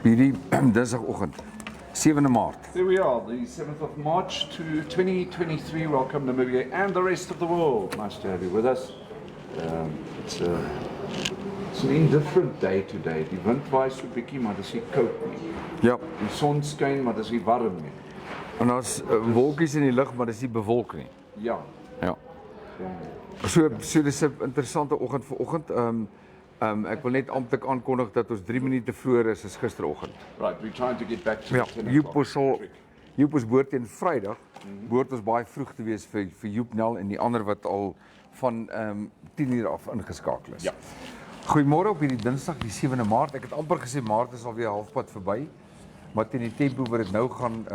hierdie dinsdagoggend, 7de Maart. There we are, the 7th of March to 2023. Welcome Namibia and the rest of the world. Nice to have you with us. It's an indifferent day today. Die wind waai so bietjie, maar dis nie koud nie. Ja, Die son skyn, maar dis nie warm nie. en daar's wolkies in die lug, maar dis nie bewolk nie. Ja. Ja. So dis 'n interessante oggend vanoggend. Ek wil net amptelik aankondig dat ons 3 minute vroeër is as gisteroggend. Right, we're trying to get back to Ja, the 10 Joep ons behoort teen Vrydag, behoort ons baie vroeg te wees vir Joep Nel en die ander wat al van 10 uur af ingeskakel is. Ja. Goeiemôre op hierdie Dinsdag, die 7de Maart. Ek het amper gesê Maart is alweer halfpad verby. Maar teen die tempo wat dit nou gaan,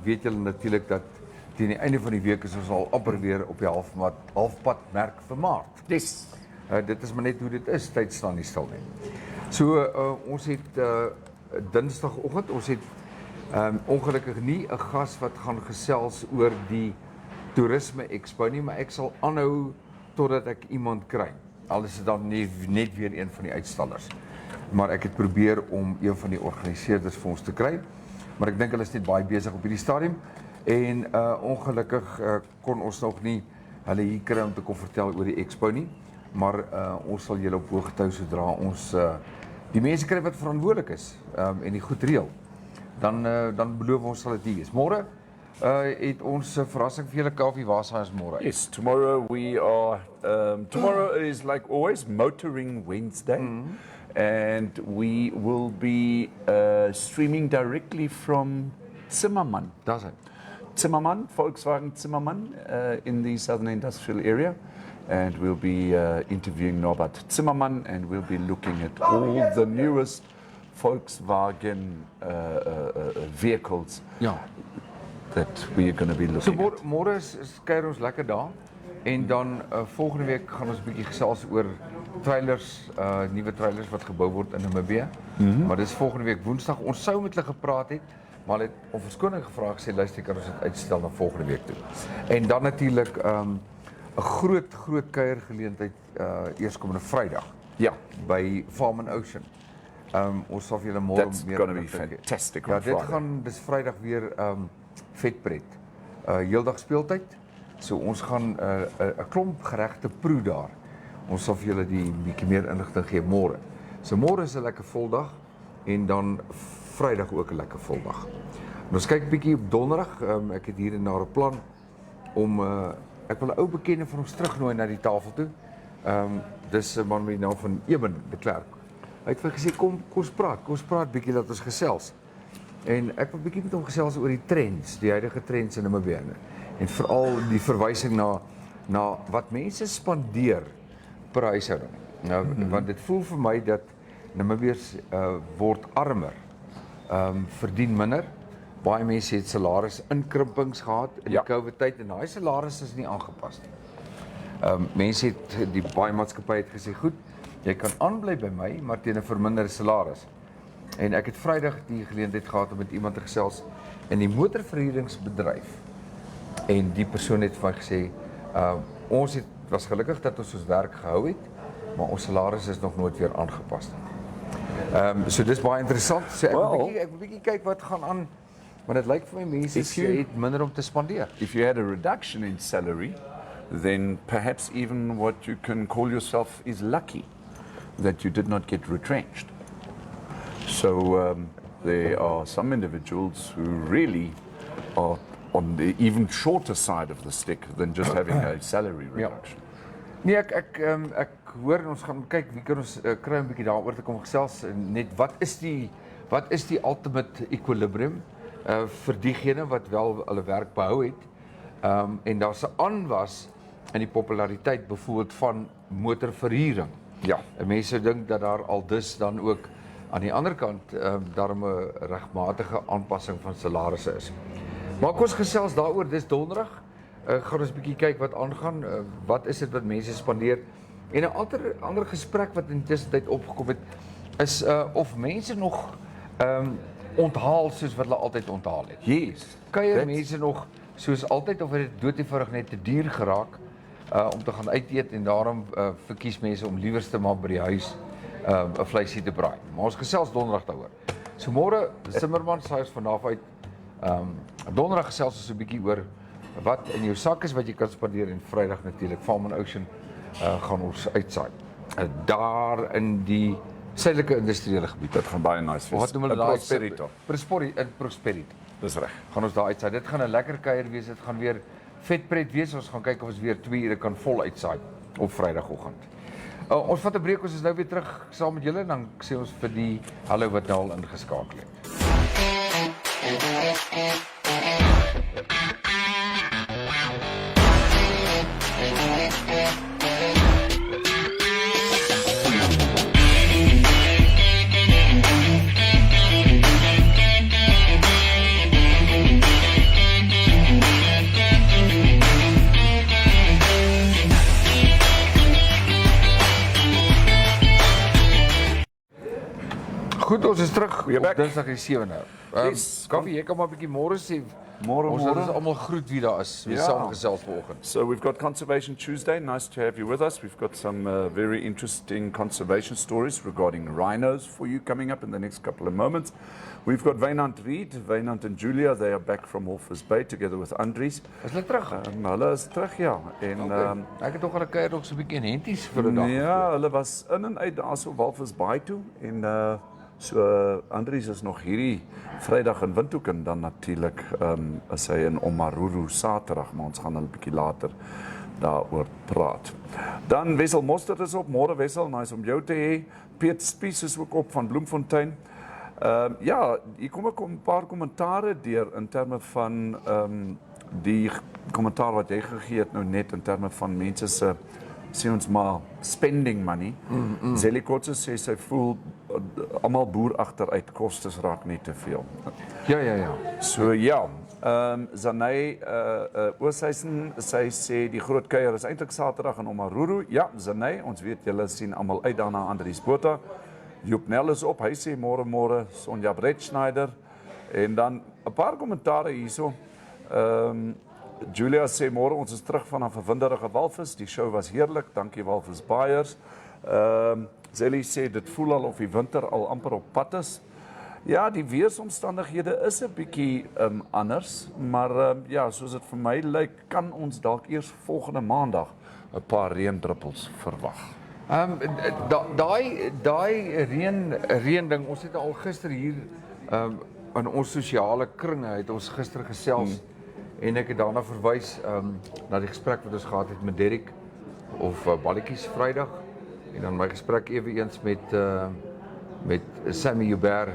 weet julle natuurlik dat teen die einde van die week is ons al amper weer op die halfpad merk vir Maart. Yes. Dit is maar net hoe dit is, tyd staan nie stil nie. So ons het Dinsdagoggend, ons het ongelukkig nie 'n gas wat gaan gesels oor die toerisme expo nie, maar ek sal aanhou totdat ek iemand kry. Al is dit dan net weer een van die uitstallers. Maar ek het probeer om een van die organiseerders vir ons te kry. Maar ek dink hulle is net baie besig op hierdie stadium en ongelukkig kon ons nog nie hulle hier kry om te kom vertel oor die expo nie. Maar ons sal julle op hoogte hou sodra ons die mense kry wat verantwoordelik is en die goed reël. Dan beloof ons sal dit hier wees. Môre het ons 'n verrassing vir julle. Kaufeee, waar is ons môre? Yes, tomorrow we are, tomorrow is like always Motoring Wednesday. And we will be streaming directly from Zimmermann. Daar's hy. Zimmermann, Volkswagen Zimmermann in the southern industrial area. And we'll be interviewing Norbert Zimmermann and we'll be looking at all the newest Volkswagen vehicles that we are going to be looking at. So môre is kuier ons lekker daar en dan volgende week gaan ons 'n bietjie gesels oor trailers, nuwe trailers wat gebou word in Namibia. Maar dis volgende week Woensdag. Ons sou met hulle gepraat het, maar hulle het om verskoning gevra gesê luister, kan ons dit uitstel na volgende week toe. En dan natuurlik 'n groot kuiergeleentheid eerskomende Vrydag. Ja, by Farm and Ocean. Ons sal vir julle môre that's meer going to be inligting gee. fantastic Ja, on Friday. dis Vrydag weer vetpret. Heeldag speeltyd. So ons gaan 'n klomp geregte proe daar. Ons sal vir julle die bietjie meer inligting gee môre. So môre is 'n lekker voldag en dan Vrydag ook 'n lekker voldag. En ons kyk bietjie op Donderdag. Ek het hier 'n plan om ek wil 'n ou bekende van ons terugnooi na die tafel toe. Dis 'n man met die naam van Eben de Klerk. Hy het vir gesê kom ons praat bietjie dat ons gesels. En ek wil bietjie met hom gesels oor die trends, die huidige trends in Namibia. En veral die verwysing na wat mense spandeer per huishouding. Nou, want dit voel vir my dat Namibiërs word armer, verdien minder. Baie mense het salarisinkrimpings gehad in die COVID tyd en daai salaris is nie aangepas nie. Mense het, die baie maatskappye het gesê, goed, jy kan aanbly by my, maar teen 'n verminderde salaris. En ek het Vrydag die geleentheid gehad om met iemand te gesels in die motorverhuuringsbedryf. En die persoon het vir my gesê, ons was gelukkig dat ons werk gehou het, maar ons salaris is nog nooit weer aangepas nie. So dis baie interessant. So ek wil bietjie kyk wat gaan aan, want dit lyk vir my mense het minder om te spandeer. If you had a reduction in salary, then perhaps even what you can call yourself is lucky that you did not get retrenched. So there are some individuals who really are on the even shorter side of the stick than just having a salary reduction. Nee, ek hoor ons gaan kyk wie kan ons kry 'n bietjie daaroor te kom gesels net wat is die ultimate equilibrium vir diegene wat wel hulle werk behou het. En daar's 'n aanwas in die populariteit byvoorbeeld van motorverhuuring. Ja, En mense dink dat daar al dus dan ook aan die ander kant daarom 'n regmatige aanpassing van salarisse is. Maar kom ons gesels daaroor, dis Donderdag. Gaan ons 'n bietjie kyk wat aangaan, wat is dit wat mense spandeer. En 'n ander gesprek wat in die tussentyd opgekom het is of mense nog onthaal soos wat hulle altyd onthaal het. yes. Kuier mense nog soos altyd of het dit dood eenvoudig net te duur geraak om te gaan uit eet en daarom verkies mense om liewerste maar by die huis 'n vleisie te braai. Maar ons gesels Donderdag daaroor. So môre, Simmerman sê ons vanaf uit donderdag gesels ons 'n bietjie oor wat in jou sak is wat jy kan spandeer en Vrydag natuurlik Farm and Ocean gaan ons uitsaai. Daar in die suidelike industriële gebied. Dit gaan baie nice wees. Wat noem hulle daai? Prosperity. Dis reg. Gaan ons daar uitsaai. Dit gaan 'n lekker kuier wees. Dit gaan weer vetpret wees. Ons gaan kyk of ons weer 2 ure kan vol uitsaai op Vrydagoggend. Ons vat 'n breek, ons is nou weer terug saam met julle en dan sê ons vir die hallo wat nou al ingeskakel het. Goed, ons is terug op Dinsdag die 7de. Kaufeee, jy kan maar 'n bietjie môre sê. Ons is almal groet wie daar is. Wie saam gesels vanoggend. So we've got Conservation Tuesday. Nice to have you with us. We've got some very interesting conservation stories regarding rhinos for you coming up in the next couple of moments. We've got Wynand Reed, Wynand and Julia. They are back from Walvis Bay together with Andries. Is hulle terug? Hulle is terug, ja. En ek het nog hulle kuier nog so 'n bietjie in Henties vir 'n dag. Ja, hulle was in en uit daar so Walvis Bay toe en so Andries is nog hierdie Vrydag in Windhoek en dan natuurlik is hy in Omaruru Saterdag, maar ons gaan hulle 'n bietjie later daaroor praat. Dan Wessel Mostert is op, môre Wessel, nice om jou te hê. Piet Spies is ook op van Bloemfontein. Ja, hier kom ek 'n paar kommentare deur in terme van die kommentaar wat jy gegee het nou net in terme van mense se sê ons maar spending money. Zelikotse sê sy voel almal boer agteruit, kostes raak net te veel. Ja. So ja, Zanay Ooshuisen, sy sê die groot kuier is eintlik Saterdag in Omaruru. Ja, Zanay, ons weet julle sien almal uit daarna Andries Botha. Joep Nel is op, hy sê môre Sonja Brettschneider en dan 'n paar kommentare hierso. Julia sê môre ons is terug vanaf 'n winderige Walvis. Die show was heerlik. Dankie Walvis Buyers. Zelly sê dit voel al of die winter al amper op pad is. Ja, die weersomstandighede is 'n bietjie anders, maar ja, soos dit vir my lyk, kan ons dalk eers volgende maandag 'n paar reendruppels verwag. Daai reën ding, ons het al gister hier in ons sosiale kringe het ons gister gesels. En ek het daarna verwys na die gesprek wat ons gehad het met Dirk of Balletjies Vrydag en dan my gesprek eweens met Sammy Hubert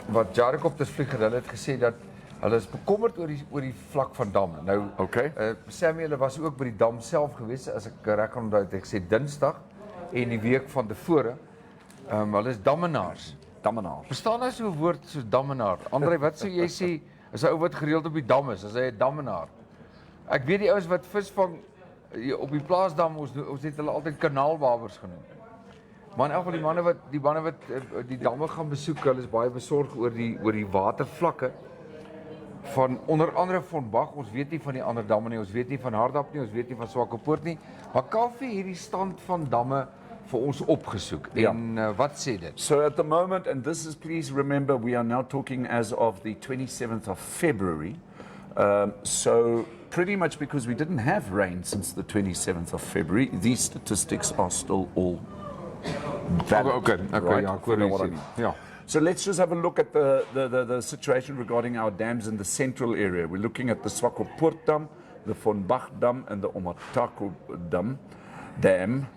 wat Jarikopters vlieg hulle het gesê dat hulle is bekommerd oor die vlak van damme. Nou Sammy hulle was ook by die dam self gewees as ek reg onthou het ek sê Dinsdag en die week van tevore hulle is dammenaars. Bestaan daar so 'n woord so dammenaar? Andrei, wat sou jy sê is 'n ou wat gereeld op die dam is, as hy 'n dammenaar. Ek weet die ouens wat visvang op die plaasdam, ons het hulle altyd kanaalwawers genoem. Maar in elk geval die manne wat die damme gaan besoek, hulle is baie besorg oor die watervlakke van onder andere van Bach. Ons weet nie van die ander damme nie, ons weet nie van Hardap nie, ons weet nie van Swakopmund nie. Maar Kaufeee hierdie stand van damme vir ons opgesoek. En wat sê dit? So at the moment, and this is, please remember, we are now talking as of the 27th of February. So pretty much because we didn't have rain since the 27th of February, these statistics are still all valid. Okay, right? ja, ek hoor Yeah. So let's just have a look at the situation regarding our dams in the central area. We're looking at the Swakopmund Dam, the Von Bach Dam, and the Omatako Dam,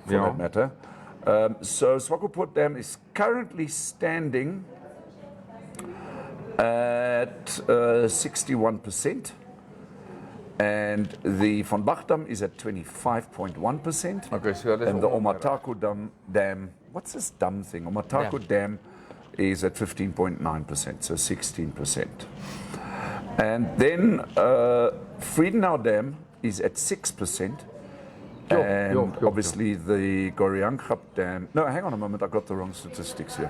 for that matter. So Swakopmund Dam is currently standing at 61%, and the Von Bach Dam is at 25.1%. Okay, so and the Omatako Dam, what's this dam thing? Omatako Dam is at 15.9%, so 16%. And then Friedenau Dam is at 6%. And obviously the Goriangkhap Dam, no, hang on a moment, I got the wrong statistics here.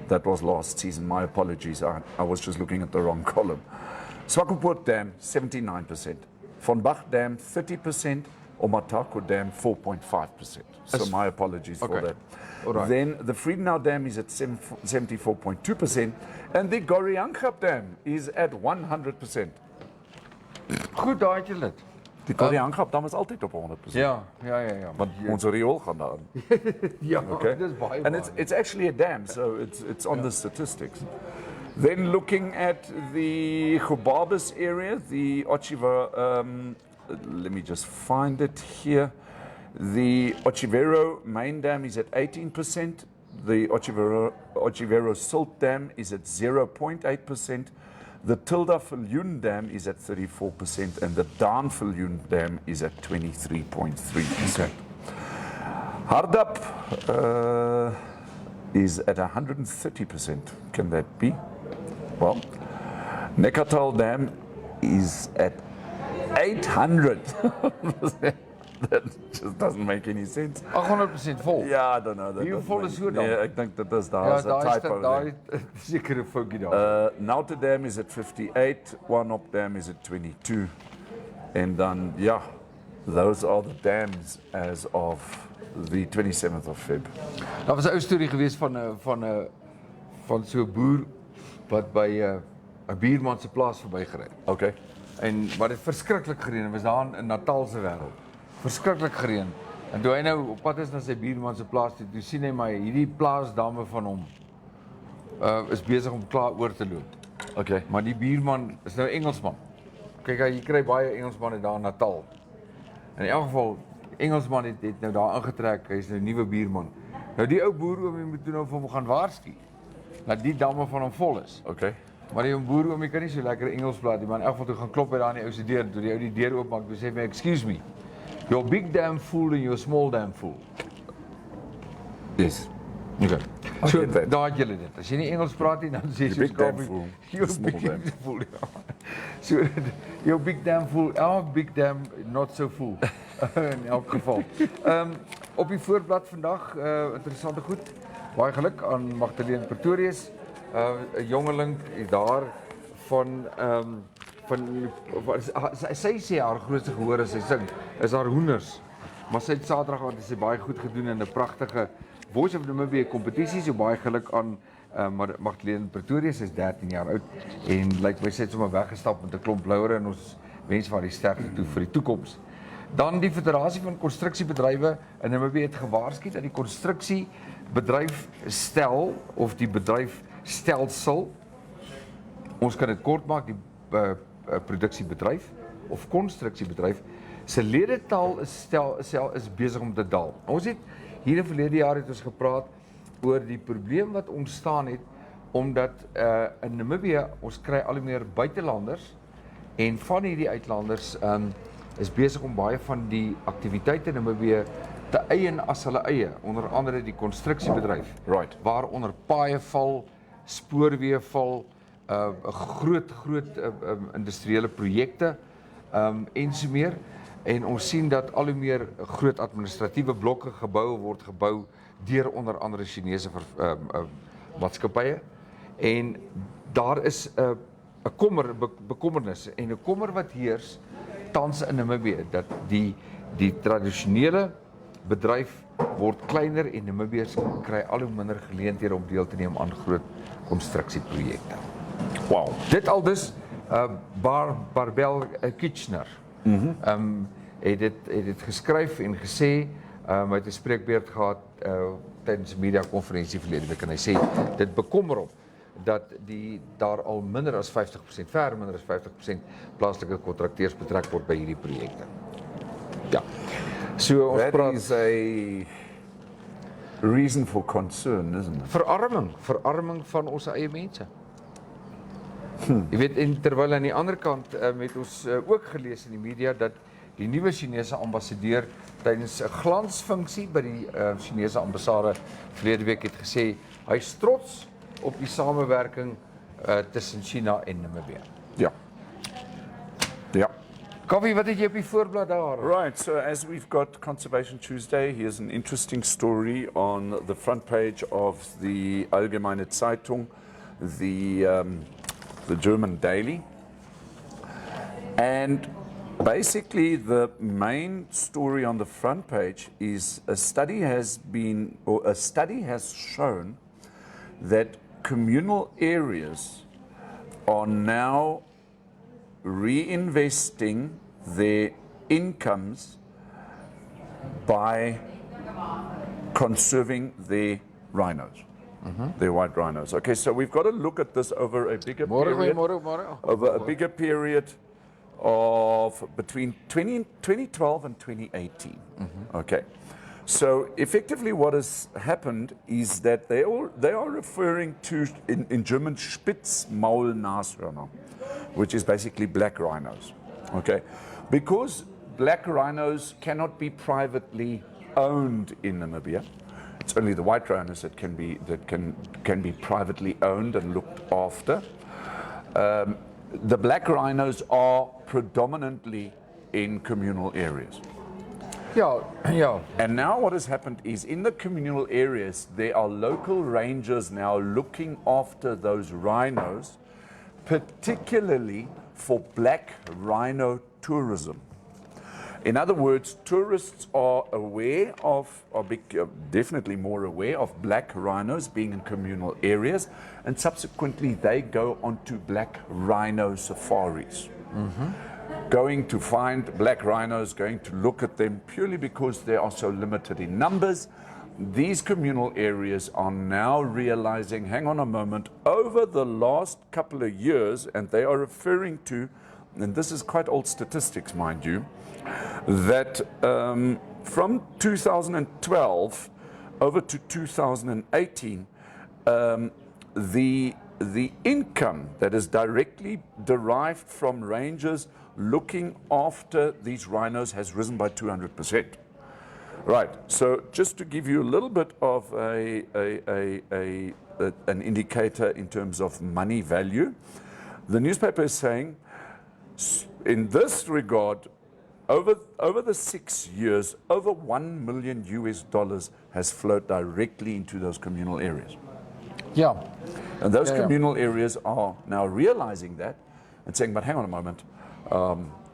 That was last season, my apologies, I was just looking at the wrong column. Swakopmund Dam, 79%. Von Bach Dam, 30%. Omatako Dam 4.5%. So my apologies for Okay. that. All right. Then the Friedenau Dam is at 74.2%, and the Goriankap Dam is at 100%. Goed, daai het jy dit. Die Goriankap Dam is altyd op 100%. Ja. Want ons riool gaan daarin. Ja, Okay. dis baie And waar. it's actually a dam, so it's on the statistics. Then looking at the Gobabis area, the Ochiva, let me just find it here. The Ochivero main dam is at 18%. The Ochivero silt dam is at 0.8%. The Tilda Viljoen dam is at 34%, and the Daan Viljoen dam is at 23.3%. Hardap is at 130%. Can that be? Well, Neckartal Dam is at 800%. That just doesn't make any sense. 800% vol. Yeah, I don't know. That Hoe doesn't vol make- is hoe dan? Nee, ek dink dit is daar Ja, is 'n typo. daai sekere foutjie daar. Nauta Dam is at 58, Wanop Dam is at 22. And then, yeah, those are the dams as of the 27th of Feb. Daar was 'n ou storie geweest van so 'n boer wat by 'n buurman se plaas verbygery het. Okay. En wat het verskriklik gereën. Het was daar in Natal se wêreld. Verskriklik gereën. En toe hy nou op pad is na sy buurman se plaas toe, toe sien hy maar hierdie plaasdamme van hom is besig om klaar oor te loop. Okay. Maar die buurman is nou Engelsman. Kyk, jy kry baie Engelsmanne daar in Natal. In elk geval, Engelsman het nou daar ingetrek, hy is nou 'n nuwe buurman. Nou die ou boer oomie moet toe nou vir hom gaan waarsku dat die damme van hom vol is. Okay. Maar die boer oomie kan nie so lekker Engels praat nie, maar in elk geval toe gaan klop hy daar aan die ou se deur, toe die ou die deur oopmaak, toe sê hy, "Excuse me. Your big dam full and your small dam full." Yes. Okay. So get that. daar het julle dit. As jy nie Engels praat nie, dan sê jy big dam full, Your small big dam. dam full. Ja. So your big dam full, our big dam not so full. In elk geval. Op die voorblad vandag interessante goed. Baie geluk aan Magdalene Pretorius, 'n jongeling daar van sy sê haar grootste gehoor as sy sing is haar hoenders. Maar sy het Saterdag aan sy baie goed gedoen in 'n pragtige Voice of Namibia kompetisie. So baie geluk aan Magdalene Pretorius, sy is 13 jaar oud en lyk my sy het sommer weggestap met 'n klomp blouere en ons wens vir haar die sterkte toe vir die toekoms. Dan die Federasie van Konstruksiebedrywe in Namibia het gewaarsku dat die konstruksiebedryf stel of die bedryf stelsel, ons kan dit kort maak, die produksiebedryf of konstruksiebedryf se ledetal is besig om te daal. Ons het hier in verlede jaar het ons gepraat oor die probleem wat ontstaan het omdat in Namibia ons kry al hoe meer buitelanders en van hierdie uitlanders is besig om baie van die aktiwiteite in Namibia te eien as hulle eie, onder andere die konstruksiebedryf. Right. Waaronder paaie val, spoorweë val, groot industriële projekte en so meer. En ons sien dat al hoe meer groot administratiewe blokke word gebou deur onder andere Chinese maatskappye. En daar is 'n bekommernis en 'n kommer wat heers tans in Namibië dat die tradisionele bedryf word kleiner en Namibiërs kry al hoe minder geleenthede om deel te neem aan groot konstruksieprojekte. Wow. Dit aldus Barbel Kitchener. Het dit geskryf en gesê, hy het 'n spreekbeurt gehad tydens 'n media konferensie verlede week en hy sê dit bekommer hom dat daar al minder as 50%, ver minder as 50% plaaslike kontrakteurs betrek word by hierdie projekte. Ja. So ons praat is a reason for concern, isn't it? verarming van ons eie mense. Jy weet, en terwyl aan die ander kant het ons ook gelees in die media dat die nuwe Chinese ambassadeur tydens 'n glansfunksie by die Chinese ambassade verlede week het gesê hy is trots op die samewerking tussen China en Namibië. Ja. Ja. Kaufeee, wat het jy op die voorblad daar? Right, so as we've got Conservation Tuesday, here's an interesting story on the front page of the Allgemeine Zeitung, the German daily. And Basically, the main story on the front page is a study has shown that communal areas are now reinvesting their incomes by conserving their rhinos, their white rhinos. Okay, so we've got to look at this over a bigger period of between 2012 and 2018. Okay, so effectively what has happened is that they are referring to, in German, Spitzmaulnashörner, which is basically black rhinos. Okay, because black rhinos cannot be privately owned in Namibia. It's only the white rhinos that can be privately owned and looked after. The black rhinos are predominantly in communal areas. Yeah. And now what has happened is in the communal areas, there are local rangers now looking after those rhinos, particularly for black rhino tourism. In other words, tourists are aware of, definitely more aware of black rhinos being in communal areas, and subsequently they go onto black rhino safaris. Going to find black rhinos, going to look at them purely because they are so limited in numbers. These communal areas are now realizing, hang on a moment, over the last couple of years, and they are referring to, and this is quite old statistics, mind you, that from 2012 over to 2018, the income that is directly derived from rangers looking after these rhinos has risen by 200%. Right, so just to give you a little bit of an indicator in terms of money value, the newspaper is saying, in this regard, over the 6 years, over $1 million has flowed directly into those communal areas. Yeah. And those communal areas are now realizing that and saying, but hang on a moment,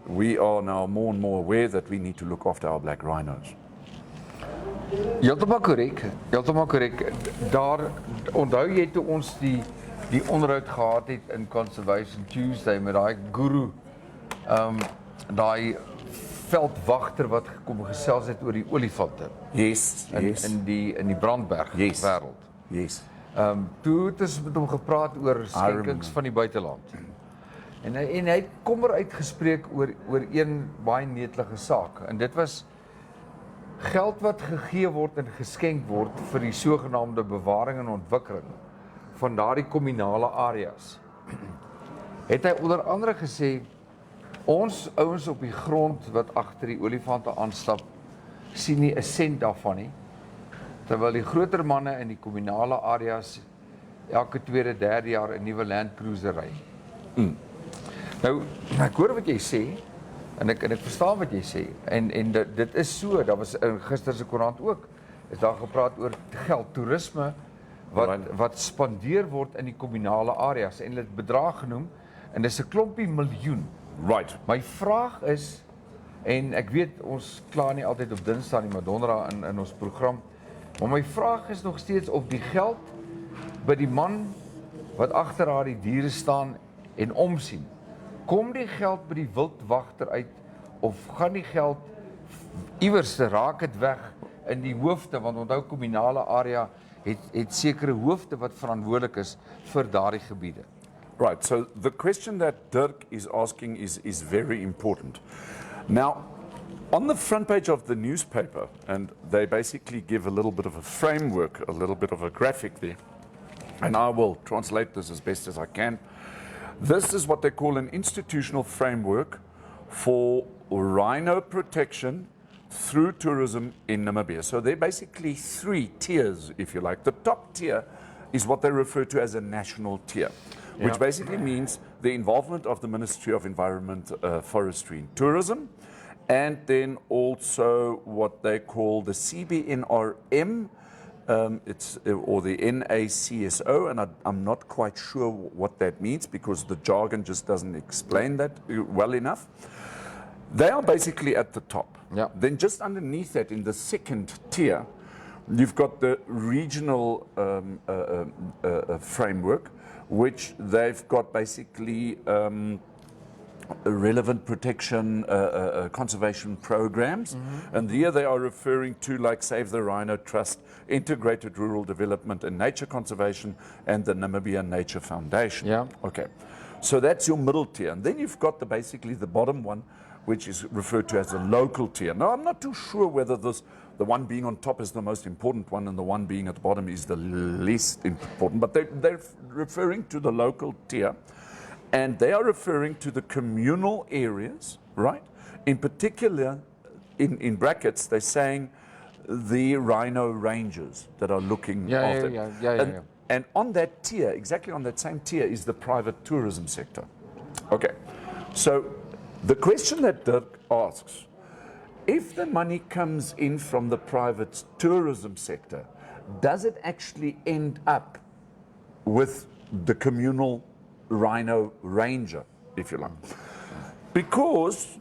we are now more and more aware that we need to look after our black rhinos. Heeltemal korrek. Daar onthou jy toe ons die onderhoud gehad het in Conservation Tuesday met daai guru, daai veldwagter wat gekom gesels het oor die olifante. Yes. In die Brandberg wêreld. Yes. Toe het ons met hom gepraat oor skenkings van die buiteland. En hy het kommer uitgespreek oor een baie netelige saak, en dit was geld wat gegee word en geskenk word vir die sogenaamde bewaring en ontwikkeling van daardie communale areas. Het hy onder andere gesê, ons ouens op die grond wat agter die olifante aanstap, sien nie 'n sent daarvan nie, terwyl die groter manne in die communale areas elke tweede, derde jaar 'n nuwe Land Cruiser ry. Nou, ek hoor wat jy sê, en ek verstaan wat jy sê, en dit is so, daar was in gister se koerant ook, is daar gepraat oor geld, toerisme, wat spandeer word in die communale areas, en dit bedrag genoem, en dis 'n klompie miljoen. Right. My vraag is, en ek weet, ons klaar nie altyd op Dinsdag nie, maar Donderdag in ons program, maar my vraag is nog steeds of die geld by die man wat agter haar die diere staan en omsien, kom die geld by die wildwagter uit, of gaan die geld iewers, raak het weg in die hoofde, want onthou communale area het sekere hoofde wat verantwoordelik is vir daardie gebiede. Right, so the question that Dirk is asking is very important. Now, on the front page of the newspaper, and they basically give a little bit of a framework, a little bit of a graphic there, and I will translate this as best as I can. This is what they call an institutional framework for rhino protection through tourism in Namibia. So there are basically 3 tiers, if you like. The top tier is what they refer to as a national tier, which basically means the involvement of the Ministry of Environment, Forestry and Tourism, and then also what they call the CBNRM, or the NACSO, and I'm not quite sure what that means because the jargon just doesn't explain that well enough. They are basically at the top. Yeah. Then just underneath that, in the second tier, you've got the regional framework, which they've got basically relevant protection conservation programs. And here they are referring to like Save the Rhino Trust, Integrated Rural Development and Nature Conservation, and the Namibia Nature Foundation. Yeah. Okay. So that's your middle tier. And then you've got basically the bottom one, which is referred to as the local tier. Now, I'm not too sure whether the one being on top is the most important one and the one being at the bottom is the least important, but they're referring to the local tier, and they are referring to the communal areas, right? In particular, in brackets, they're saying the rhino rangers that are looking after. Yeah. And on that tier, exactly on that same tier, is the private tourism sector. Okay, so the question that Dirk asks, if the money comes in from the private tourism sector, does it actually end up with the communal rhino ranger, if you like? Because...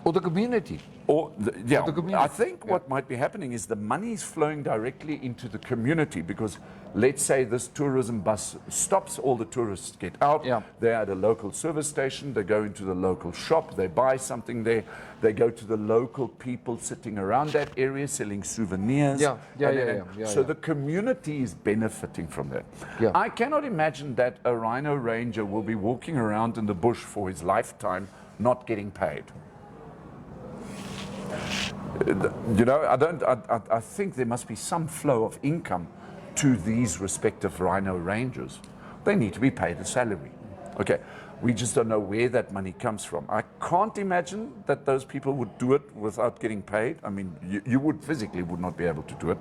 Or the community. I think what might be happening is the money is flowing directly into the community, because let's say this tourism bus stops, all the tourists get out, they're at a local service station, they go into the local shop, they buy something there, they go to the local people sitting around that area selling souvenirs. So the community is benefiting from that. I cannot imagine that a rhino ranger will be walking around in the bush for his lifetime not getting paid. You know, I think there must be some flow of income to these respective rhino rangers. They need to be paid a salary. Okay, we just don't know where that money comes from. I can't imagine that those people would do it without getting paid. I mean, you would physically would not be able to do it.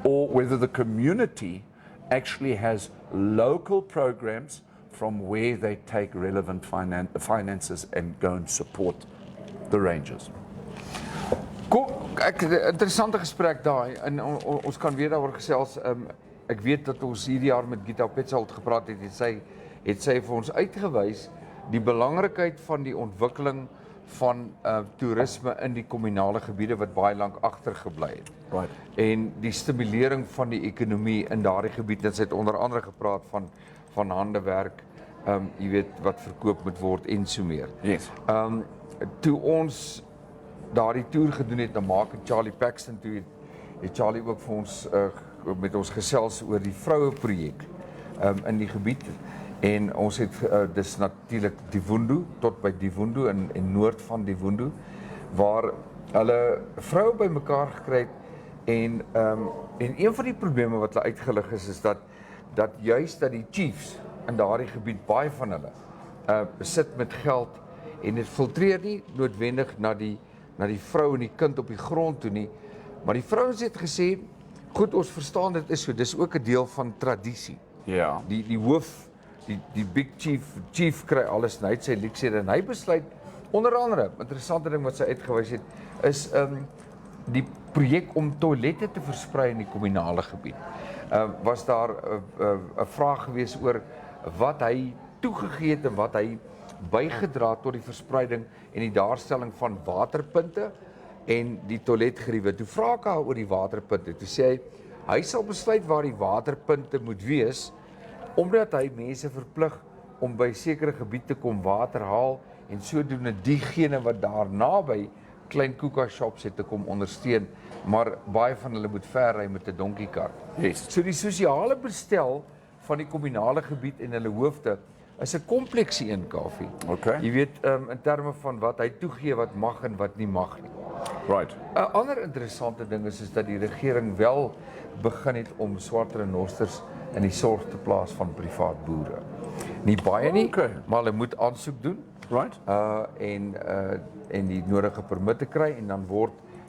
Or whether the community actually has local programs from where they take relevant finances and go and support the rangers. Interessante gesprek daai en ons kan weer daaroor gesels. Ek weet dat ons hierdie jaar met Gita Petzold gepraat het. Het sy vir ons uitgewys die belangrikheid van die ontwikkeling van toerisme in die kommunale gebiede wat baie lank agtergebly het. Right. En die stimulering van die ekonomie in daardie gebied. En sy het onder andere gepraat van handewerk, jy weet wat verkoop moet word en so meer. Yes. Toe ons daardie toer gedoen het na maak en Charlie Paxton, toe het Charlie ook vir ons met ons gesels oor die vroue projek in die gebied, en ons het dis natuurlik Divundu tot by Divundu en noord van Divundu, waar hulle vroue bymekaar gekry het, en een van die probleme wat hulle uitgelig is dat juist dat die chiefs in daardie gebied, baie van hulle sit met geld, en dit filtreer nie noodwendig na die vrou en die kind op die grond toe nie, maar die vrouens het gesê, goed, ons verstaan dit is so, dis ook 'n deel van tradisie. Ja. Die hoof, die big chief kry alles, en hy het sy leksede, en hy besluit, onder andere, interessante ding wat sy uitgewys het, is die projek om toilette te versprei in die kommunale gebied. Was daar 'n vraag gewees oor wat hy toegegee het en wat hy bygedra tot die verspreiding en die daarstelling van waterpunte en die toiletgeriewe. Toe vra ek haar oor die waterpunte. Toe sê hy sal besluit waar die waterpunte moet wees, omdat hy mense verplig om by sekere gebied te kom water haal, en sodoende diegene wat daar naby klein koeka shops het te kom ondersteun, maar baie van hulle moet ver ry met 'n donkiekar. Yes. So die sosiale bestel van die kommunale gebied en hulle hoofde is 'n kompleksie in Kaufeee. Okay. Jy weet, in terme van wat hy toegee, wat mag en wat nie mag nie. Right. 'n Ander interessante ding is dat die regering wel begin het om swart renosters in die sorg te plaas van privaat boere. Nie baie nie, maar hulle moet aansoek doen. Right. En die nodige permitte kry,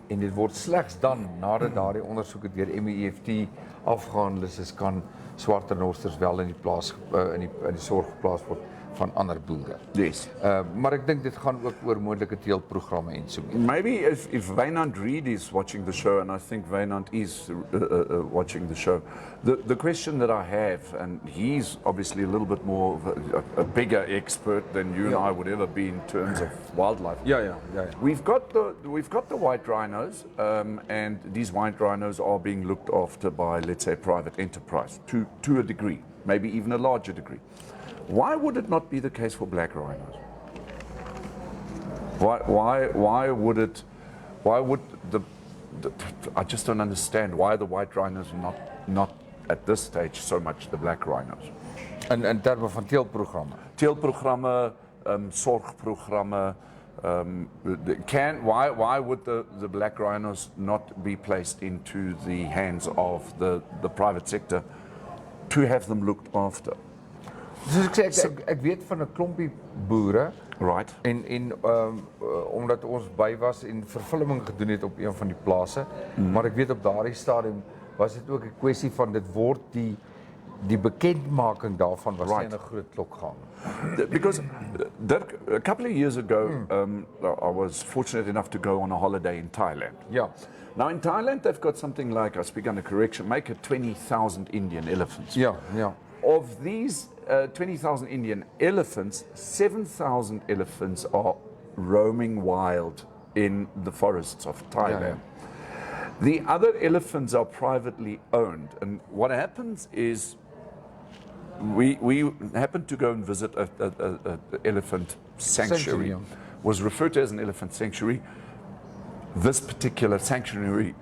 en dit word slegs dan nadat daardie ondersoeke deur MEFT afgehandel is, kan swart renosters wel in die plaas in die sorg geplaas word van ander boere. Yes. Maar ek dink dit gaan ook oor moontlike teelprogramme en so meer. Maybe if Wynand Reed is watching the show, and I think Wynand is watching the show, the question that I have, and he's obviously a little bit more of a bigger expert than you and I would ever be in terms of wildlife. Ja. We've got the white rhinos, and these white rhinos are being looked after by, let's say, private enterprise to a degree, maybe even a larger degree. Why would it not be the case for black rhinos? Why would I just don't understand why the white rhinos are not at this stage so much the black rhinos. In terme van teelprogramme. Teelprogramme, zorgprogramme. Why would the black rhinos not be placed into the hands of the private sector to have them looked after? Soos ek sê, ek weet van 'n klompie boere. Right. En omdat ons by was en vervulling gedoen het op een van die plase, maar ek weet op daardie stadium was dit ook 'n kwessie van dit word die bekendmaking daarvan was in 'n groot klok gaan. Because Dirk, a couple of years ago, I was fortunate enough to go on a holiday in Thailand. Ja. Now in Thailand, they've got something like, I speak under correction, make it 20,000 Indian elephants. Ja. Of these 20,000 Indian elephants, 7,000 elephants are roaming wild in the forests of Thailand. The other elephants are privately owned. And what happens is we happened to go and visit a elephant sanctuary. Was referred to as an elephant sanctuary. This particular sanctuary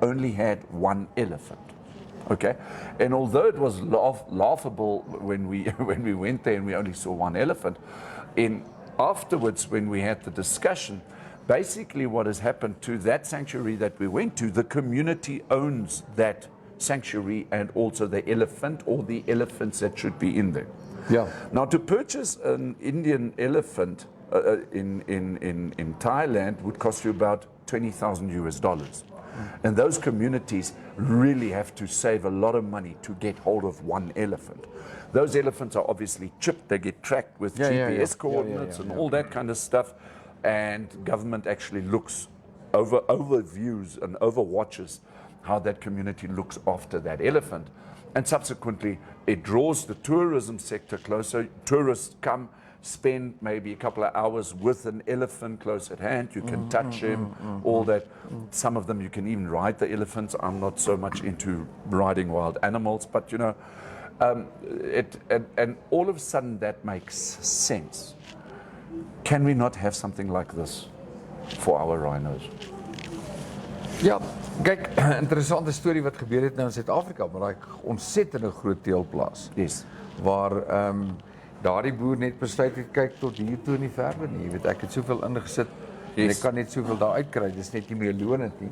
only had one elephant. Okay, and although it was laughable when we went there and we only saw one elephant, afterwards when we had the discussion, basically what has happened to that sanctuary that we went to, the community owns that sanctuary and also the elephant or the elephants that should be in there. Yeah. Now to purchase an Indian elephant in Thailand would cost you about $20,000. And those communities really have to save a lot of money to get hold of one elephant. Those elephants are obviously chipped, they get tracked with GPS coordinates and all that kind of stuff. And government actually looks overviews and overwatches how that community looks after that elephant. And subsequently, it draws the tourism sector closer. Tourists come, spend maybe a couple of hours with an elephant close at hand. You can touch him, all that. Some of them you can even ride the elephants. I'm not so much into riding wild animals, but you know, and all of a sudden that makes sense. Can we not have something like this for our rhinos? Ja, kyk, interessante storie wat gebeur het nou in Suid-Afrika, maar daai ontsettende groot teelplaas. Yes. Waar daardie boer net besluit het kyk tot hier toe in die verder nie. Jy weet, ek het soveel ingesit en ek kan net soveel daar uitkry. Dis net nie meer lonend nie.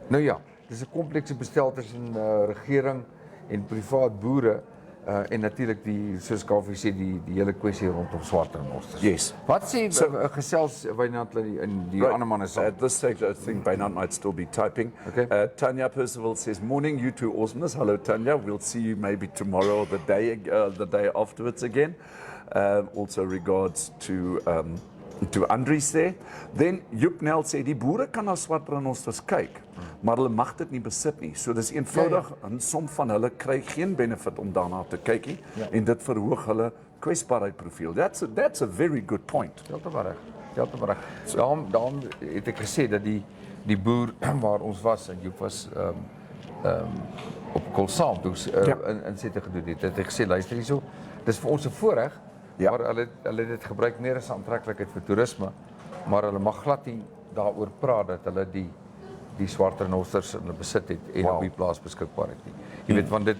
Nou ja, dis 'n komplekse bestel tussen regering en privaat boere en natuurlik die soos Kaufeee sê die hele kwessie rondom swart renosters. Yes. Wat sê gesels Wynand in die ander manne saam? At this stage, I think Wynand might still be typing. Okay. Tanya Percival says, "Morning, you two awesomeness." Hello, Tanya. We'll see you maybe tomorrow or the day afterwards again. Also regards to Andries there. Then Joep Nel sê die boere kan na swart renosters kyk, maar hulle mag dit nie besit nie. So dis eenvoudig, en som van hulle kry geen benefit om daarna te kyk nie en dit verhoog hulle kwesbaarheidsprofiel. That's a very good point. Heeltemal reg. Daarom het ek gesê dat die boer waar ons was en Joep was op Kolsaam toe insette gedoen het ek gesê luister hierso, dis vir ons 'n voorreg. Ja. Maar hulle dit gebruik meer as aantreklikheid vir toerisme, maar hulle mag glad nie daaroor praat dat hulle die swart renosters in hulle besit het en op die plaas beskikbaar het nie. Jy weet, want dit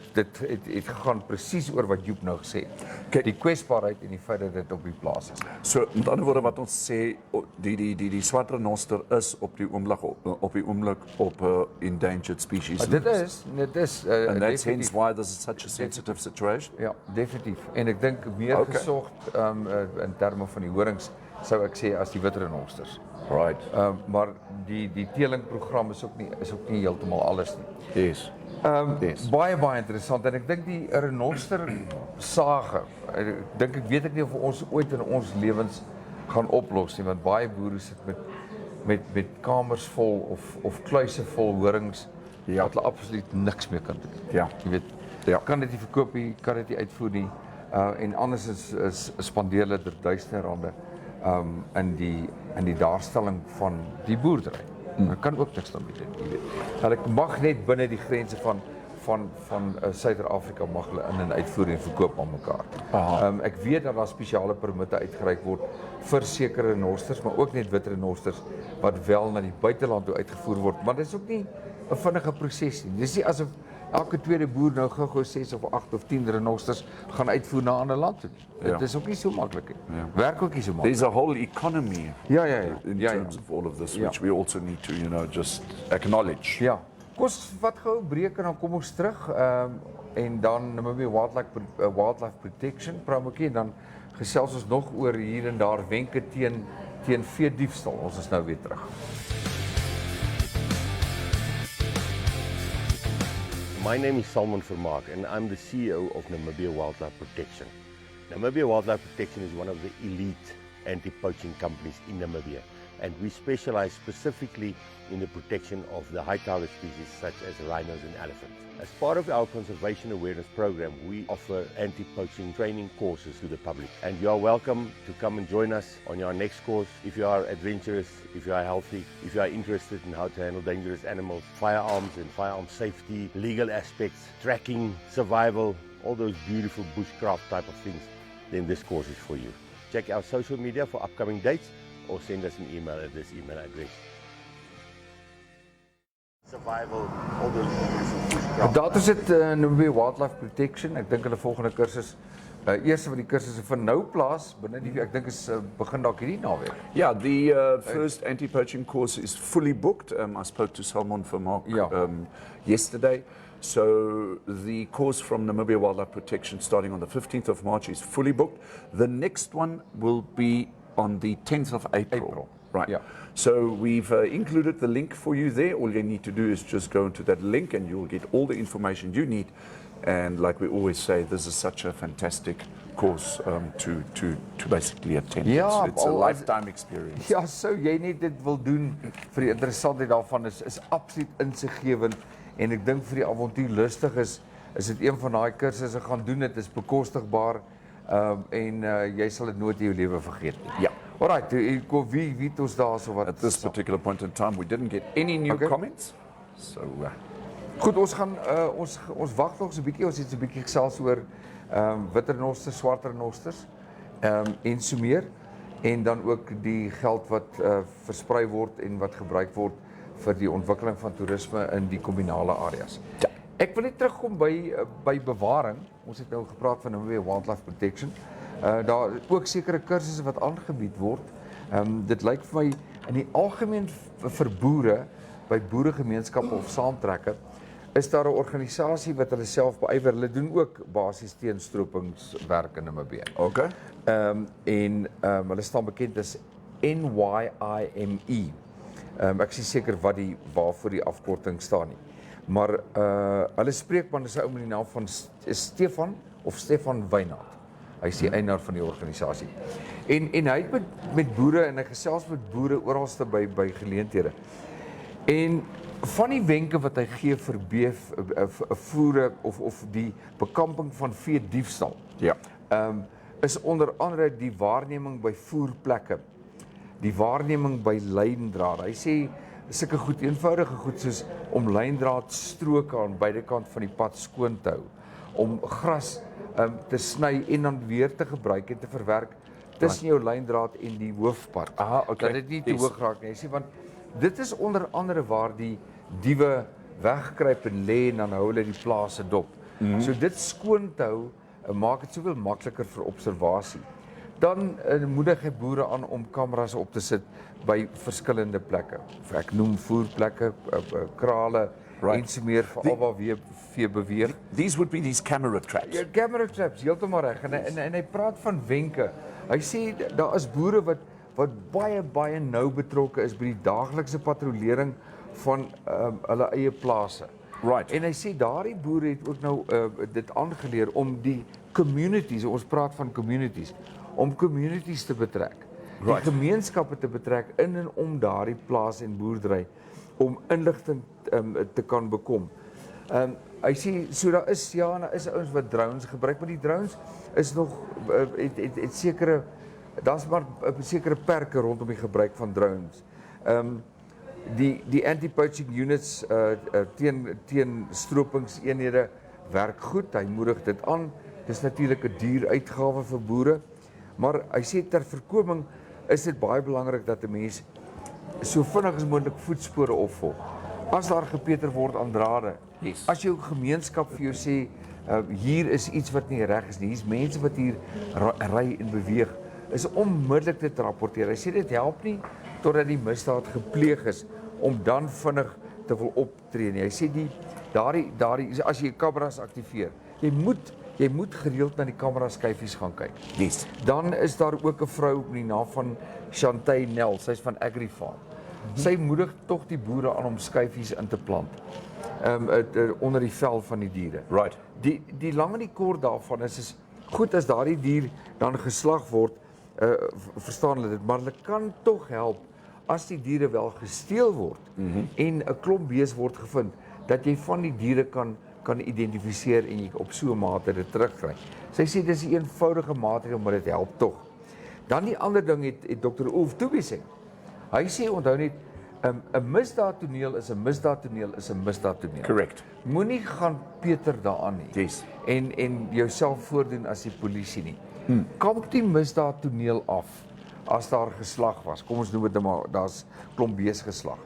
het gegaan presies oor wat Joep nou gesê het. Die kwesbaarheid en die feit dat dit op die plaas is. So met ander woorde wat ons sê, die swart renoster is op die oomblik op endangered species. Dit is and that's hence why this is such a sensitive situation. Ja, definitief. En ek dink meer gesorg in terme van die horings sou ek sê, as die wit renosters. Right. Maar die telingprogram is ook nie heeltemal alles nie. Yes. Yes. Baie interessant en ek dink die renoster sage, ek weet nie of ons ooit in ons lewens gaan oplos nie, want baie boere sit met kamers vol of kluise vol horings wat hulle absoluut niks meer kan doen. Ja. Jy weet, kan dit nie verkoop nie, kan dit nie uitvoer nie, en anders is spandeer hulle duisende rande in die daarstelling van die boerdery. Hulle kan ook niks daarmee doen, jy weet. Hulle mag net binne die grense van Suid-Afrika mag hulle in en uitvoer en verkoop aan mekaar. Ek weet dat daar spesiale permitte uitgereik word vir sekere renosters, maar ook net wit renosters wat wel na die buiteland toe uitgevoer word, maar dit is ook nie 'n vinnige proses nie. Dis nie asof elke tweede boer nou gou 6 of 8 of 10 renosters gaan uitvoer na 'n ander land toe. Dit is ook nie so maklik nie. Werk ook nie so maklik. There's a whole economy in terms of all of this, which we also need to, just acknowledge. Ja. Kom ons vat gou 'n breek en dan kom ons terug en dan Namibia Wildlife Protection promokie en dan gesels ons nog oor hier en daar wenke teen veediefstal. Ons is nou weer terug. My name is Salman Vermaak and I'm the CEO of Namibia Wildlife Protection. Namibia Wildlife Protection is one of the elite anti-poaching companies in Namibia, and we specialize specifically in the protection of the high target species such as rhinos and elephants. As part of our conservation awareness program, we offer anti-poaching training courses to the public, and you are welcome to come and join us on our next course if you are adventurous, if you are healthy, if you are interested in how to handle dangerous animals, firearms and firearm safety, legal aspects, tracking, survival, all those beautiful bushcraft type of things, then this course is for you. Check our social media for upcoming dates or send us an email at this email address. Survival, all those beautiful bushcraft. Daar is dit Namibia Wildlife Protection. Ek dink hulle volgende kursus eerste van die kursusse van nou plaas binne die ek dink is begin dalk hierdie naweek. Yeah, the first anti-poaching course is fully booked. I spoke to Salman Vermaak yesterday. So the course from Namibia Wildlife Protection starting on the 15th of March is fully booked. The next one will be on the 10th of April. Right. Yeah. So we've included the link for you there. All you need to do is just go into that link and you'll get all the information you need. And like we always say, this is such a fantastic course to basically attend. Ja, it's a lifetime experience. Ja, sou jy net dit wil doen vir die interessantheid daarvan is absoluut insiggewend en ek dink vir die avontuurlustig is dit een van daai kursusse gaan doen, dit is bekostigbaar en jy sal dit nooit in jou lewe vergeet nie. Ja. Alright, wie het ons daar so wat At this particular point in time, we didn't get any new comments. So goed, ons gaan ons wag nog so 'n bietjie, ons het so 'n bietjie gesels oor wit renosters, swart renosters en so meer en dan ook die geld wat versprei word en wat gebruik word vir die ontwikkeling van toerisme in die kominale areas. Ja. Ek wil net terugkom by bewaring. Ons het nou gepraat van Namibia Wildlife Protection. Daar ook sekere kursusse wat aangebied word. Dit lyk vir my in die algemeen vir boere by boeregemeenskappe of saamtrekke is daar 'n organisasie wat hulle self beywer. Hulle doen ook basies teenstropingswerk in Namibia. Okay. Hulle staan bekend as NYIME. Ek is nie seker waarvoor die afkorting staan nie. Maar hulle spreekman is 'n ou met die naam van Stefan Wynand. Hy is die eienaar van die organisasie. En hy het met boere en hy gesels met boere oralste by geleenthede. En van die wenke wat hy gee vir voere of die bekamping van veediefstal. Ja. Is onder andere die waarneming by voerplekke. Die waarneming by lyndraad. Hy sê sulke goed, eenvoudige goed soos om lyndraadstroke aan beide kant van die pad skoon te hou, om gras te sny en dan weer te gebruik en te verwerk tussen jou lyndraad en die hoofpad. Dat dit nie te hoog raak nie. Hy sê want dit is onder andere waar die diewe wegkruip en lê en dan hou hulle die plase dop. So dit skoon te hou maak dit soveel makliker vir observasie. Dan moedig hy boere aan om kameras op te sit by verskillende plekke. Ek noem voerplekke, krale en so meer veral waar vee beweeg. These would be these camera traps. Camera traps, heeltemal reg. En hy praat van wenke. Hy sê daar is boere wat baie nou betrokke is by die daaglikse patrollering van hulle eie plase. Right. En hy sê daardie boere het ook nou dit aangeleer om die communities, ons praat van communities, om communities te betrek. Right. Die gemeenskappe te betrek in en om daardie plaas en boerdery om inligting te kan bekom. Hy sê so daar is ouens wat drones gebruik, maar die drones is nog het sekere daar's maar sekere perke rondom die gebruik van drones. Die anti-poaching units teen stropingseenhede werk goed. Hy moedig dit aan. Dis natuurlik 'n duur uitgawe vir boere, maar hy sê ter voorkoming is dit baie belangrik dat 'n mens so vinnig as moontlik voetspore opvolg. As daar gepeter word aan drade, Yes. as jou gemeenskap vir jou sê hier is iets wat nie reg is nie, hier's mense wat hier ry en beweeg, is onmiddellik dit te rapporteer. Hy sê dit help nie totdat die misdaad gepleeg is om dan vinnig te wil optree nie. Hy sê daardie as jy kameras aktiveer, jy moet gereeld na die kamera skyfies gaan kyk. Yes. Dan is daar ook 'n vrou met die naam van Chantay Nel, sy's van AgriFarm. Sy moedig tog die boere aan om skyfies in te plant onder die vel van die diere. Right. Die lang en die kort daarvan is goed as daardie dier dan geslag word, verstaan hulle dit, maar hulle kan tog help as die diere wel gesteel word en 'n klomp bees word gevind, dat jy van die diere kan identifiseer en jy op so 'n mate dit terugkry. Sy sê dis 'n eenvoudige maatregel, maar dit help tog. Dan die ander ding het Dr. Ulf toegesê. Hy sê onthou net 'n misdaadtoneel is 'n misdaadtoneel is 'n misdaadtoneel. Correct. Moenie gaan peter daaraan nie. Yes. En jouself voordoen as die polisie nie. Kamp die misdaadtoneel af as daar geslag was. Kom ons noem dit maar, daar's klomp bees geslag.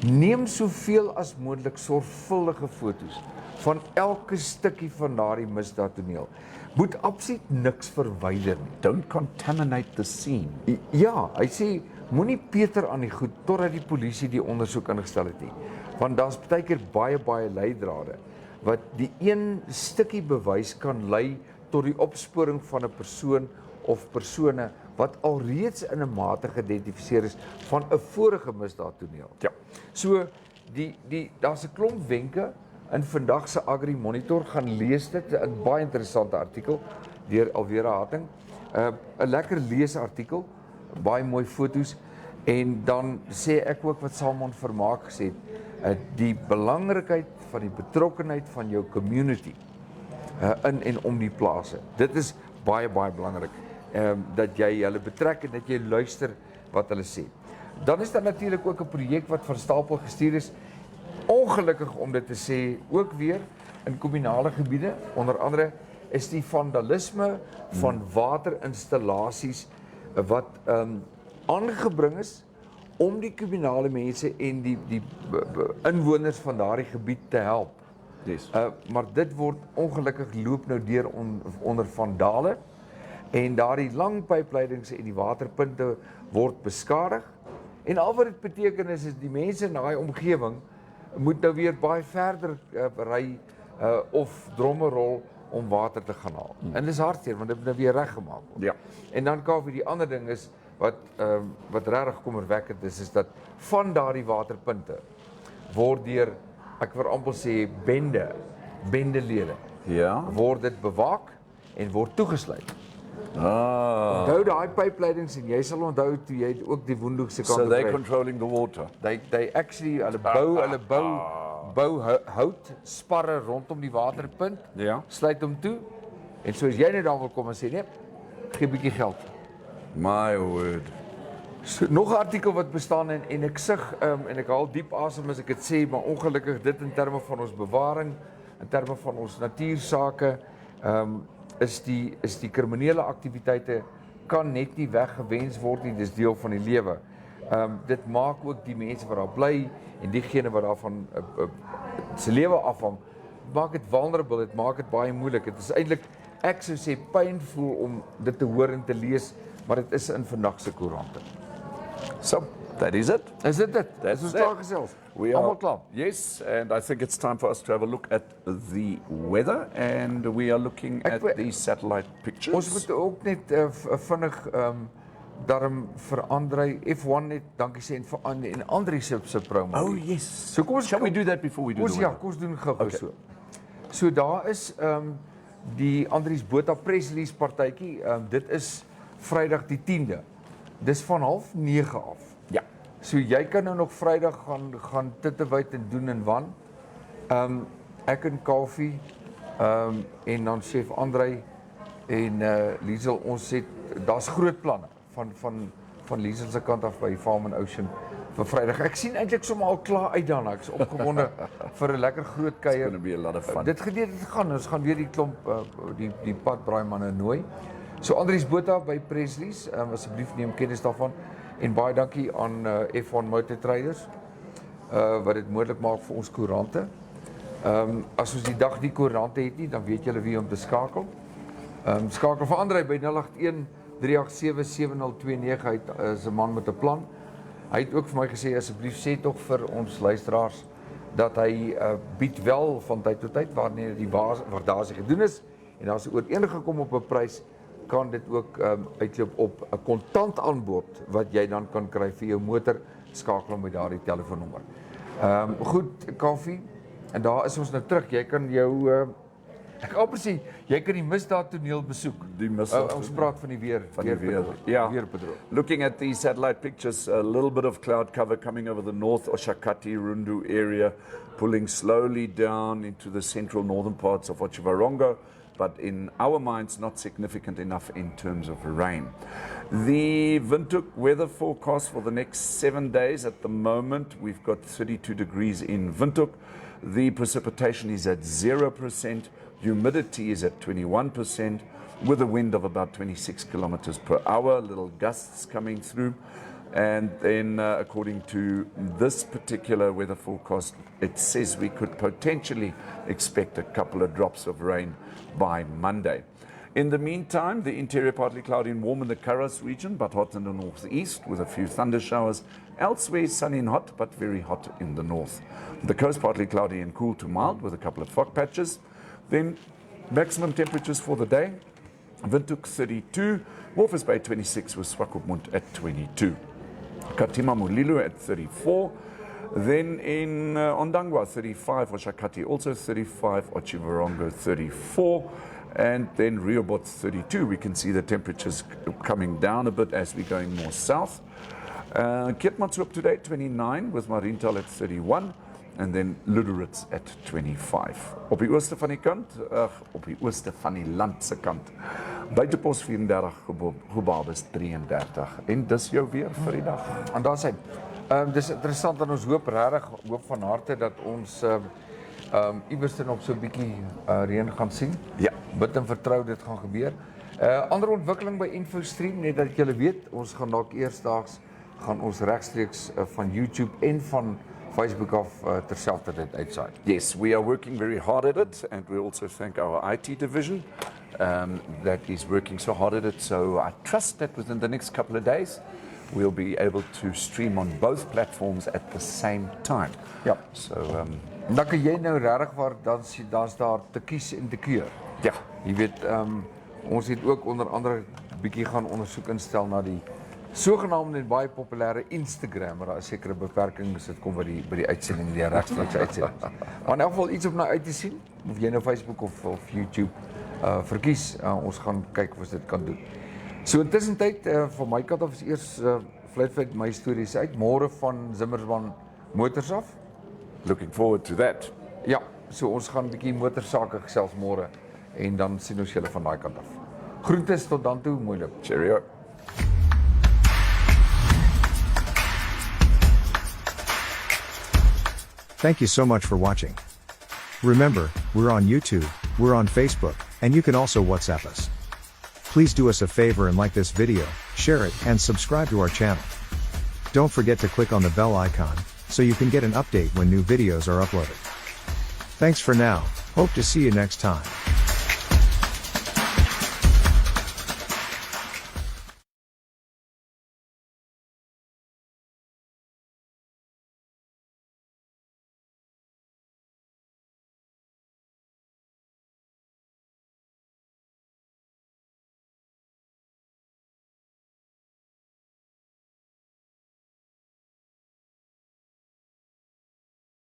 Neem soveel as moontlik sorgvuldige foto's van elke stukkie van daardie misdaadtoneel. Moet absoluut niks verwyder nie. Don't contaminate the scene. Ja, hy sê moenie peter aan die goed totdat die polisie die ondersoek ingestel het nie. Want daar's baie keer baie leidrade wat die een stukkie bewys kan lei tot die opsporing van 'n persoon of persone wat alreeds in 'n mate geïdentifiseer is van 'n vorige misdaadtoneel. Ja. So daar's 'n klomp wenke in vandag se Agri Monitor, gaan lees dit, 'n baie interessante artikel deur Alvera Hating. 'n Lekker leesartikel, baie mooi foto's, en dan sê ek ook wat Salmon Vermaak gesê het, die belangrikheid van die betrokkenheid van jou community in en om die plase. Dit is baie belangrik, dat jy hulle betrek en dat jy luister wat hulle sê. Dan is daar natuurlik ook 'n projek wat van stapel gestuur is, ongelukkig om dit te sê, ook weer in kommunale gebiede, onder andere is die vandalisme van waterinstallasies wat aangebring is om die kommunale mense en die inwoners van daardie gebied te help. Yes. Maar dit word ongelukkig loop nou deur onder vandale en daardie lang pypleidings en die waterpunte word beskadig. En al wat dit beteken is die mense in daai omgewing moet nou weer baie verder ry of dromme rol om water te gaan haal. En dis hartseer want dit moet nou weer reggemaak word. Ja. En dan Kaufeee, die ander ding is wat regtig kommerwekkend is dat van daardie waterpunte word deur, ek wil amper sê bendelede, Ja. word dit bewaak en word toegesluit. Ah. Onthou daai pypleidings en jy sal onthou toe jy ook die Woendoek se kant So they're kry. controlling the water. They actually hulle bou hout sparre rondom die waterpunt, Ja. sluit hom toe en soos jy net dan wil kom en sê nee, gee 'n bietjie geld. My word. So, nog 'n artikel wat bestaan en ek sug en ek haal diep asem as ek dit sê, maar ongelukkig dit in terme van ons bewaring, in terme van ons natuursake, is die kriminele aktiwiteite kan net nie weggewens word nie, dis deel van die lewe. Dit maak ook die mense wat daar bly en diegene wat daarvan se lewe afhang, maak dit vulnerable, dit maak dit baie moeilik. Dit is eintlik, ek sou sê, pynvol om dit te hoor en te lees, maar dit is in vandag se koerante. So, that is it. Is dit dit? That's Is ons it. klaar gesels? We Almal are, klaar. yes, and I think it's time for us to have a look at the weather, and we are looking Ek at wil- the satellite Ons pictures. moet ook net vinnig daarom vir Andrei F1 net dankie sê en Andrei se promo. Oh, yes. So kom ons Shall we do that before we do the Ja, winner? kom ons doen gou Okay. so. So daar is die Andries Botha press release partytjie. Dit is Vrydag die 10de. Dis van 8:30 af. Ja. So jy kan nou nog Vrydag gaan tittewyt en doen en wan. Ek en Kaufeee en dan chef Andrei en Liesel, ons het daar's groot planne van Liesel se kant af by Farm and Ocean vir Vrydag. Ek sien eintlik sommer al klaar uit daarna. Ek's opgewonde vir 'n lekker groot It's kuier. going to be a lot of fun. Dit gaan ons gaan weer die klomp die padbraaimanne nooi. So Andries Botha by press release, asseblief neem kennis daarvan en baie dankie aan F1 Motor Traders wat dit moontlik maak vir ons koerante. As ons die dag die koerante het nie, dan weet julle wie om te skakel. Skakel vir Andrei by 081 387 7029. Hy is 'n man met 'n plan. Hy het ook vir my gesê asseblief sê tog vir ons luisteraars dat hy bied wel van tyd tot tyd wanneer die waardasie gedoen is en as oor enige gekom op 'n prys kan dit ook uitloop op 'n kontant aanbod wat jy dan kan kry vir jou motor. Skakel hom met daardie telefoonnommer. Goed, Kaufeee. En daar is ons nou terug. Jy kan jou ek amper sê jy kan die misdaad toneel besoek. Die misdaad Ons praat van die weer. Yeah. Weerbedrog. Looking at the satellite pictures, a little bit of cloud cover coming over the North Oshakati Rundu area, pulling slowly down into the central northern parts of Otjiwarongo, but in our minds not significant enough in terms of rain. The Windhoek weather forecast for the next 7 days at the moment, we've got 32 degrees in Windhoek. The precipitation is at 0%, humidity is at 21%, with a wind of about 26 kilometers per hour, little gusts coming through. And then according to this particular weather forecast, it says we could potentially expect a couple of drops of rain by Monday. In the meantime, the interior partly cloudy and warm in the Karas region, but hot in the northeast with a few thunder showers. Elsewhere, sunny and hot, but very hot in the north. The coast partly cloudy and cool to mild with a couple of fog patches. Then maximum temperatures for the day. Windhoek 32, Walvis Bay 26 with Swakopmund at 22. Katima Mulilo at 34. Then in Ondangwa 35, Oshakati also 35, Otjiwarongo 34. And then Riobot 32. We can see the temperatures coming down a bit as we're going more south. Keetmanshoop today 29 with Marienthal at 31. And then Luderitz at 25. Op die ooste van die kant, op die ooste van die land se kant. Buitepos 34, Gobabis 33. En dis jou weer vir die dag. En daar sê, dis interessant en ons hoop van harte dat ons iewers op so 'n bietjie reën gaan sien. Ja. Bid en vertrou dit gaan gebeur. Ander ontwikkeling by InfoStream, net dat julle weet, ons gaan dalk eersdaags gaan ons regstreeks van YouTube en van Facebook af terselfdertyd uitsaai. Yes, we are working very hard at it, and we also thank our IT division that is working so hard at it. So I trust that within the next couple of days, we'll be able to stream on both platforms at the same time. Ja. So, Dan kan jy nou regtig waar dan's daar te kies en te keur. ja, Jy weet, ons het ook onder andere bietjie gaan ondersoek instel na die sogenaamde en baie populêre Instagram, maar daar is sekere beperkings dit kom by die uitsending, die regstreekse uitsending. Maar in elk geval iets om na uit te sien, of jy nou Facebook of YouTube verkies, ons gaan kyk of ons dit kan doen. So intussen tyd, van my kant af is eers vlug my stories uit, môre van Zimmerman Motors af. looking forward to that. Ja, so ons gaan 'n bietjie motorsake gesels môre en dan sien ons julle van daai kant af. Groetes tot dan toe, moeilik. Cheerio. Thank you so much for watching. Remember, we're on YouTube, we're on Facebook, and you can also WhatsApp us. Please do us a favor and like this video, share it, and subscribe to our channel. Don't forget to click on the bell icon, so you can get an update when new videos are uploaded. Thanks for now, hope to see you next time.